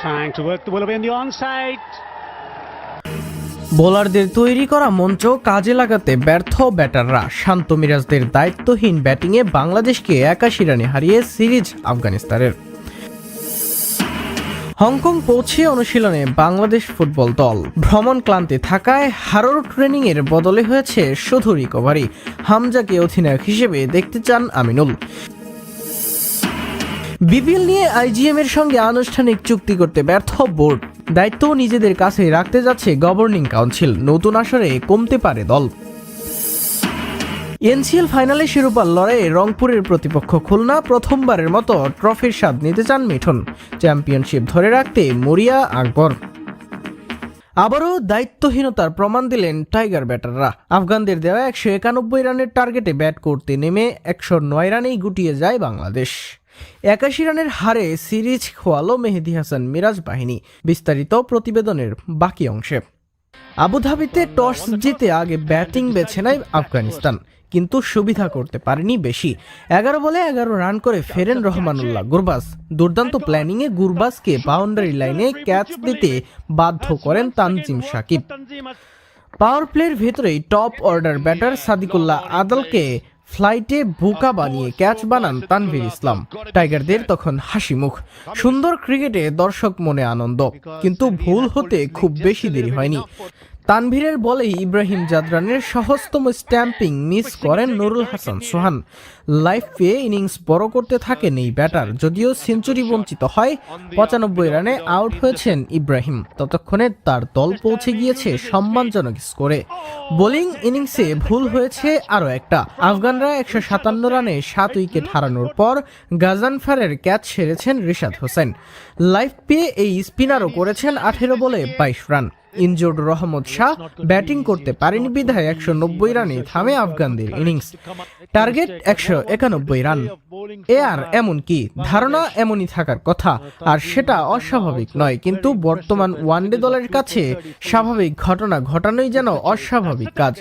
Trying to work the Willoughby in the onside. বোলারদের তৈরি করা মঞ্চ কাজে লাগাতে ব্যর্থ ব্যাটাররা। শান্ত মিরাজদের দায়িত্বহীন ব্যাটিংয়ে বাংলাদেশকে 81 রানে হারিয়ে সিরিজ আফগানিস্তানের। হংকং পৌঁছে অনুশীলনে বাংলাদেশ ফুটবল দল। ভ্রমণ ক্লান্তি থাকায় হারর ট্রেনিংয়ের বদলে হয়েছে শুধু রিকভারি। হামজাকে অধিনায়ক হিসেবে দেখতে চান আমিনুল। বিপিএল নিয়ে আইজিএম এর সঙ্গে আনুষ্ঠানিক চুক্তি করতে ব্যর্থ বোর্ড। দায়িত্ব নিজেদের কাছে রাখতে যাচ্ছে গভর্নিং কাউন্সিল। নতুন আসরে কমতে পারে দল। এনসিএল ফাইনালে শিরোপার লড়াইয়ে রংপুরের প্রতিপক্ষ খুলনা। প্রথমবারের মতো ট্রফির স্বাদ নিতে চান মিঠুন। চ্যাম্পিয়নশিপ ধরে রাখতে মরিয়া আকবর। আবারও দায়িত্বহীনতার প্রমাণ দিলেন টাইগার ব্যাটাররা। আফগানদের দেওয়া 191 রানের টার্গেটে ব্যাট করতে নেমে 109 রানেই গুটিয়ে যায় বাংলাদেশ। 81 রানের হারে সিরিজ খোয়ালো মেহেদী হাসান মিরাজ বাহিনী। বিস্তারিত প্রতিবেদনের বাকি অংশে। আবুধাবিতে টস জিতে আগে ব্যাটিং বেছে নেয় আফগানিস্তান, কিন্তু সুবিধা করতে পারেনি বেশি। 11 বলে 11 রান করে ফেরেন রহমানুল্লাহ গুরবাজ। দুর্দান্ত প্ল্যানিংয়ে গুরবাজকে বাউন্ডারি লাইনে ক্যাচ দিতে বাধ্য করেন তানজিম সাকিব। পাওয়ার প্লের ভেতরেই টপ অর্ডার ব্যাটার সাদিকুল্লাহ আদলকে ফ্লাইটে বোকা বানিয়ে ক্যাচ বানান তানভীর ইসলাম। টাইগারদের তখন হাসি মুখ। সুন্দর ক্রিকেটে দর্শক মনে আনন্দ, কিন্তু ভুল হতে খুব বেশি দেরি হয়নি। তানভীরের বলেই ইব্রাহিম জাদরানের সহজতম স্ট্যাম্পিং মিস করেন নুরুল হাসান সোহান। লাইফ পেয়ে ইনিংস বড় করতে থাকেন এই ব্যাটার। যদিও সেঞ্চুরি বঞ্চিত হয়, 95 রানে আউট হয়েছেন ইব্রাহিম। ততক্ষণে তার দল পৌঁছে গিয়েছে সম্মানজনক স্কোরে। বোলিং ইনিংসে ভুল হয়েছে আরও একটা। আফগানরা 157 রানে 7 উইকেট হারানোর পর গাজানফারের ক্যাচ সেরেছেন রিশাদ হোসেন। লাইফ পেয়ে এই স্পিনারও করেছেন 18 বলে 22 রান। ইনজোর্ড রহমত শাহ ব্যাটিং করতে পারেনি বিধায় 190 রানে থামে আফগানদের ইনিংস। Target 191 run. আর এমন কি ধারণা এমনই থাকার কথা, আর সেটা অস্বাভাবিক নয়। কিন্তু বর্তমান ওয়ানডে দলের কাছে স্বাভাবিক ঘটনা ঘটানোই যেন অস্বাভাবিক কাজ।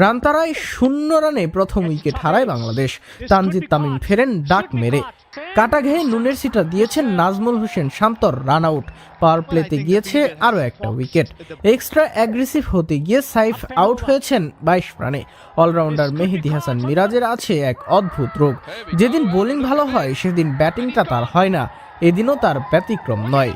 রান তারায় 0 রানে প্রথম উইকেট হারায় বাংলাদেশ। তানজিদ তামিম ফেরেন ডাক মেরে। কাটা ঘেয়ে নুনের সিটা দিয়েছেন নাজমুল হোসেন শান্তর, রান আউট। পাওয়ার প্লেতে গিয়েছে আরও একটা উইকেট। এক্সট্রা অ্যাগ্রেসিভ হতে গিয়ে সাইফ আউট হয়েছেন 22 রানে। অলরাউন্ডার মেহেদী হাসান মিরাজের আছে এক অদ্ভুত রোগ। যেদিন বোলিং ভালো হয় সেদিন ব্যাটিংটা তার হয় না। এদিনও তার ব্যতিক্রম নয়।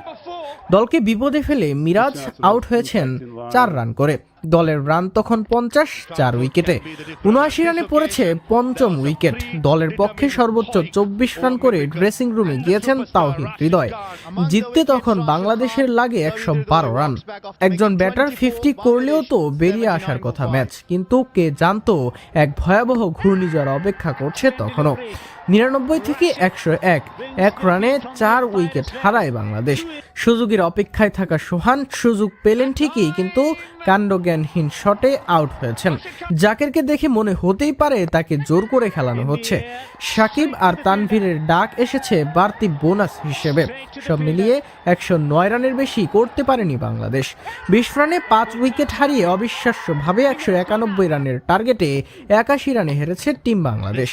দলকে বিপদে ফেলে মিরাজ আউট হয়েছেন 4 রান করে। দলের রান তখন 50, 4 উইকেটে। 79 রানে পড়েছে পঞ্চম উইকেট। দলের পক্ষে সর্বোচ্চ 24 রান করে ড্রেসিং রুমে গিয়েছেন তাওহিদ হৃদয়। জিততে তখন বাংলাদেশের লাগে 112 রান। একজন ব্যাটার 50 করলেও তো বেরিয়ে আসার কথা ম্যাচ, কিন্তু কে জানতো এক ভয়াবহ ঘূর্ণিঝড় অপেক্ষা করছে তখনও। 99 থেকে 101, 1 রানে 4 উইকেট হারায় বাংলাদেশ। সুযোগের অপেক্ষায় থাকা সোহান সুযোগ পেলেন ঠিকই, কিন্তু কাণ্ডজ্ঞানহীন শটে আউট হয়েছেন। জাকেরকে দেখে মনে হতেই পারে তাকে জোর করে খেলানো হচ্ছে। সাকিব আর তানভীরের ডাক এসেছে বাড়তি বোনাস হিসেবে। সব মিলিয়ে 109 রানের বেশি করতে পারেনি বাংলাদেশ। 20 রানে 5 উইকেট হারিয়ে অবিশ্বাস্যভাবে 191 রানের টার্গেটে 81 রানে হেরেছে টিম বাংলাদেশ।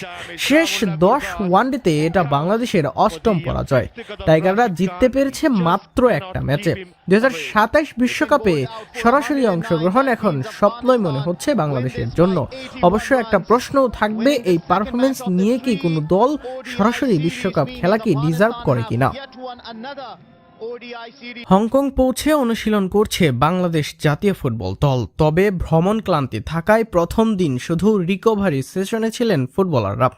শেষ 10 ওয়ানডেতে এটা বাংলাদেশের 8ম পরাজয়। টাইগাররা জিততে পেরেছে মাত্র একটা ম্যাচে। 2027 বিশ্বকাপে সরাসরি অংশগ্রহণ এখন স্বপ্নই মনে হচ্ছে বাংলাদেশের জন্য। অবশ্য একটা প্রশ্নও থাকবে, এই পারফরমেন্স নিয়ে কি কোনো দল সরাসরি বিশ্বকাপ খেলা কি ডিজার্ভ করে কিনা। হংকং পৌঁছে অনুশীলন করছে বাংলাদেশ জাতীয় ফুটবল দল। তবে ভ্রমণ ক্লান্তি থাকায় প্রথম দিন শুধু রিকভারি সেশনে ছিলেন ফুটবলাররা।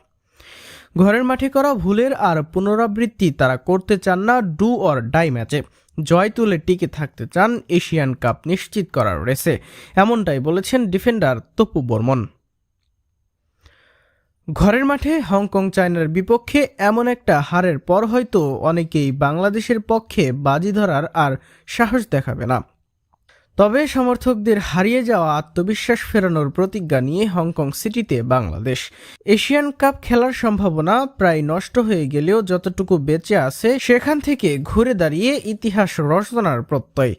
ঘরের মাঠে করা ভুলের আর পুনরাবৃত্তি তারা করতে চান না ডু অর ডাই ম্যাচে। জয় তুলে টিকে থাকতে চান এশিয়ান কাপ নিশ্চিত করার রেসে। এমনটাই বলেছেন ডিফেন্ডার তপু বর্মন। ঘরের মাঠে হংকং চায়নার বিপক্ষে এমন একটা হারের পর হয়তো অনেকেই বাংলাদেশের পক্ষে বাজি ধরার আর সাহস দেখাবে না। তবে সমর্থকদের হারিয়ে যাওয়া আত্মবিশ্বাস ফেরানোর প্রতিজ্ঞা নিয়ে হংকং সিটিতে বাংলাদেশ। এশিয়ান কাপ খেলার সম্ভাবনা প্রায় নষ্ট হয়ে গেলেও যতটুকু বেঁচে আছে সেখান থেকে ঘুরে দাঁড়িয়ে ইতিহাস রচনার প্রত্যয়।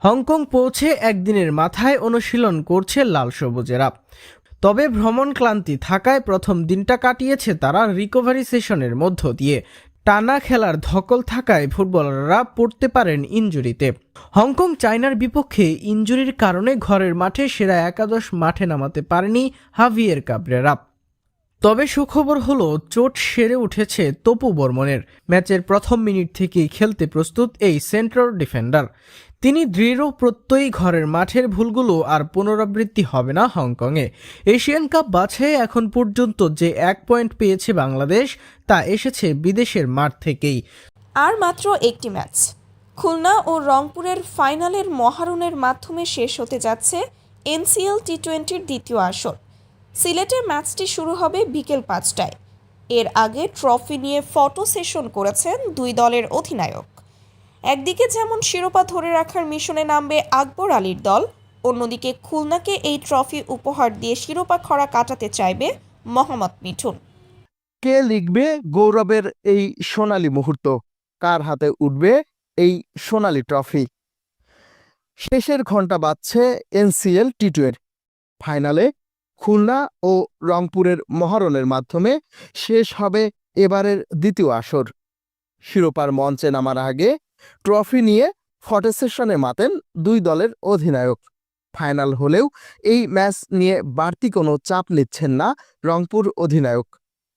হংকং পৌঁছে একদিনের মাথায় অনুশীলন করছে লাল সবুজেরা। তবে ভ্রমণ ক্লান্তি থাকায় প্রথম দিনটা কাটিয়েছে তারা রিকভারি সেশনের মধ্য দিয়ে। টানা খেলার ধকল থাকায় ফুটবলাররা পড়তে পারেন ইনজুরিতে। হংকং চায়নার বিপক্ষে ইনজুরির কারণে ঘরের মাঠে সেরা একাদশ মাঠে নামাতে পারেনি হাভিয়ের কাবরেরা। তবে সুখবর হলো চোট সেরে উঠেছে তপু বর্মনের। ম্যাচের প্রথম মিনিট থেকেই খেলতে প্রস্তুত এই সেন্ট্রাল ডিফেন্ডার। তিনি দৃঢ় প্রত্যয়ী ঘরের মাঠের ভুলগুলো আর পুনরাবৃত্তি হবে না হংকংয়ে। এশিয়ান কাপ বাছাইয়ে এখন পর্যন্ত যে 1 পয়েন্ট পেয়েছে বাংলাদেশ, তা এসেছে বিদেশের মাঠ থেকেই। আর মাত্র একটি ম্যাচ, খুলনা ও রংপুরের ফাইনালের মহারণের মাধ্যমে শেষ হতে যাচ্ছে এনসিএল টি-20-র দ্বিতীয় আসর। সিলেটে ম্যাচটি শুরু হবে বিকেল 5টায়। এর আগে ট্রফি নিয়ে ফটো সেশন করেছেন দুই দলের অধিনায়ক। একদিকে যেমন শিরোপা ধরে রাখার মিশনে নামবে আকবর আলীর দল, অন্যদিকে খুলনাকে এই ট্রফি উপহার দিয়ে শিরোপা খরা কাটাতে চাইবে মোহাম্মদ মিঠুন। কে লিখবে গৌরবের এই সোনালী মুহূর্ত? কার হাতে উঠবে এই সোনালী ট্রফি? শেষের ঘন্টা বাজছে এনসিএল টি-20 ফাইনালে। খুলনা ও রংপুরের মহারণের মাধ্যমে শেষ হবে এবারের দ্বিতীয় আসর। শিরোপার মঞ্চে নামার আগে ট্রফি নিয়ে ফটো সেশনে মাতেন দুই দলের অধিনায়ক। ফাইনাল হলেও এই ম্যাচ নিয়ে বাড়তি কোনো চাপ নিচ্ছেন না রংপুর অধিনায়ক।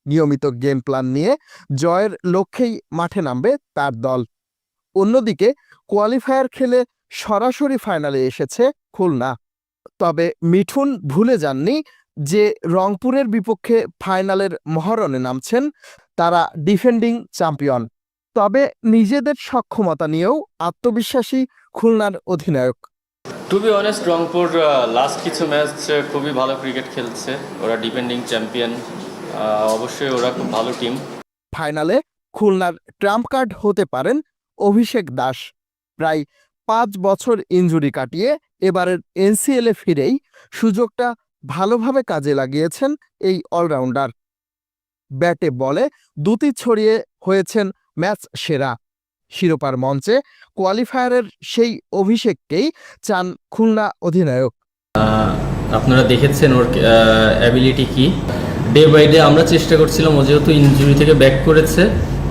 নিয়মিত গেম প্ল্যান নিয়ে জয়ের লক্ষ্যেই মাঠে নামবে তার দল। অন্যদিকে কোয়ালিফায়ার খেলে সরাসরি ফাইনালে এসেছে খুলনা। তবে মিঠুন ভুলে যাননি যে রংপুরের বিপক্ষে ফাইনালের মহারণে নামছেন তারা ডিফেন্ডিং চ্যাম্পিয়ন। তবে নিজেদের সক্ষমতা নিয়েও আত্মবিশ্বাসী খুলনার অধিনায়ক। To be honest, Rangpur last কিছু ম্যাচ খুবই ভালো ক্রিকেট খেলছে। ওরা ডিফেন্ডিং চ্যাম্পিয়ন, অবশ্যই ওরা খুব ভালো টিম। ফাইনালে খুলনার ট্রাম্প কার্ড হতে পারেন অভিষেক দাস। প্রায় 5 বছর ইনজুরি কাটিয়ে এবারের এনসিএলে ফিরেই সুযোগটা ভালোভাবে কাজে লাগিয়েছেন এই অলরাউন্ডার। ব্যাটে বলে দুটি ছড়িয়ে হয়েছেন ম্যাচ সেরা। শিরোপার মঞ্চে কোয়ালিফায়ারের সেই অভিষেককেই চান খুলনা অধিনায়ক। আপনারা দেখেছেন ওর অ্যাবিলিটি কি। ডে বাই ডে আমরা চেষ্টা করছিলাম, ও যেহেতু ইনজুরি থেকে ব্যাক করেছে,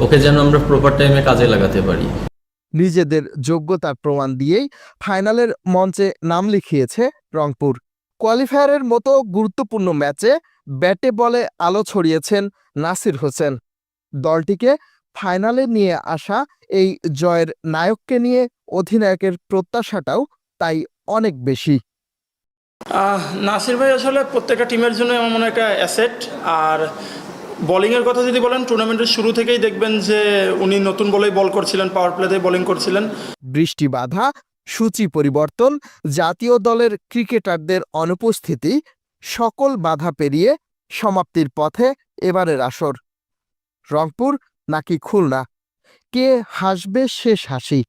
ওকে যেন আমরা প্রপার টাইমে কাজে লাগাতে পারি। নিজেদের যোগ্যতার প্রমাণ দিয়েই ফাইনালের মঞ্চে নাম লিখিয়েছে রংপুর। কোয়ালিফায়ারের মতো গুরুত্বপূর্ণ ম্যাচে ব্যাটে বলে আলো ছড়িয়েছেন নাসির হোসেন। দলটিকে ফাইনালে নিয়ে আসা এই জয়ের নায়ককে নিয়ে অধিনায়কের প্রত্যাশাটাও তাই অনেক বেশি। নাসির ভাই আসলে প্রত্যেকটা টিমের জন্য আমার মনে হয় একটা অ্যাসেট। আর বোলিংয়ের কথা যদি বলেন, টুর্নামেন্টের শুরু থেকেই দেখবেন যে উনি নতুন বলেই বল করছিলেন, পাওয়ার প্লেতে বোলিং করছিলেন। বৃষ্টি বাধা, সূচি পরিবর্তন, জাতীয় দলের ক্রিকেটারদের অনুপস্থিতি, সকল বাধা পেরিয়ে সমাপ্তির পথে এবারের আসর। রংপুর নাকি খুলনা, কে হাসবে শেষ হাসি,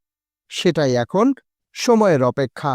সেটাই এখন সময়ের অপেক্ষা।